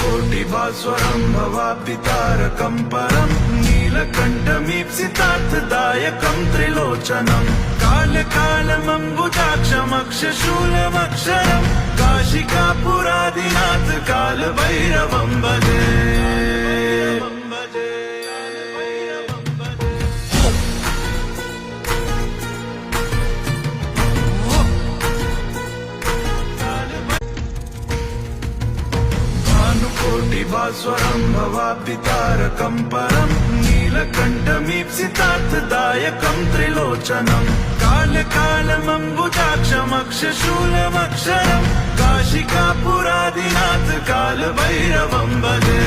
भानुकोटिभास्वरं भवाब्धितारकं परं नीलकण्ठमीप्सितार्थदायकं त्रिलोचनं कालकालमम्बुजाक्षमक्षशूलमक्षरं काशिकापुरादिनाथ कालभैरवं भजे। भानुकोटिभास्वरं भवाब्धितारकं परं नीलकण्ठमीप्सितार्थदायकं त्रिलोचनं कालकालमम्बुजाक्षमक्षशूलमक्षरं काशिकापुरादिनाथ कालभैरवं भजे।